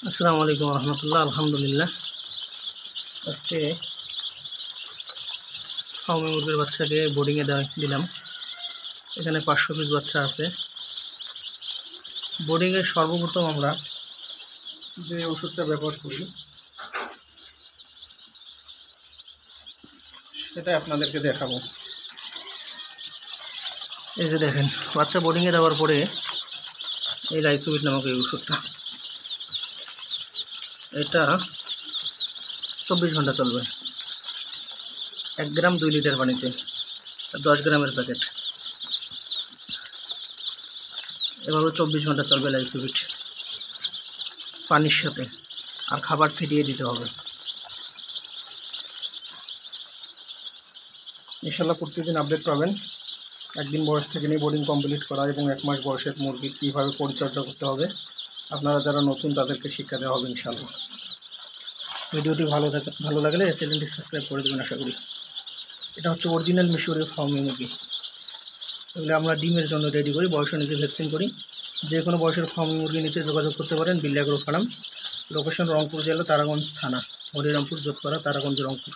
আসসালামু আলাইকুম রহমতুল্লাহ। আলহামদুলিল্লাহ। আজকে ফার্মে মুরগির বাচ্চাকে বোর্ডিংয়ে দিলাম। এখানে 500 পিস বাচ্চা আছে। বোর্ডিংয়ে সর্বপ্রথম আমরা যে ওষুধটা ব্যবহার করি সেটা আপনাদেরকে দেখাবো। এই যে দেখেন, বাচ্চা বোর্ডিংয়ে দেওয়ার পরে এই লাইসোভিট নামক এই ওষুধটা, এটা 24 ঘন্টা চলবে। 1 গ্রাম 2 লিটার পানিতে, 10 গ্রামের প্যাকেট। এভাবে 24 ঘন্টা চলবে লাইসোভিট পানির সাথে, আর খাবার ছিটিয়ে দিতে হবে। ইনশাল্লাহ প্রতিদিন আপডেট পাবেন। একদিন বয়স থেকে নিয়ে বোর্ডিং কমপ্লিট করা এবং 1 মাস বয়সের মুরগির কীভাবে পরিচর্যা করতে হবে, আপনারা যারা নতুন তাদেরকে শিক্ষা দেওয়া হবে ইনশাল্লাহ। ভিডিওটি ভালো লাগলে চ্যানেলটি সাবস্ক্রাইব করে দেবেন আশা করি। এটা হচ্ছে অরিজিনাল মিশরীয় ফার্মি মুরগি। এগুলো আমরা ডিমের জন্য রেডি করি, বয়স অনুযায়ী ভ্যাকসিন করি। যে কোনো বয়সের ফার্মি মুরগি নিতে যোগাযোগ করতে পারেন। বিল্লা এগ্রো ফার্ম, লোকেশন রংপুর জেলা, তারাগঞ্জ থানা, হরিরামপুর, যোধপাড়া, তারাগঞ্জ, রংপুর।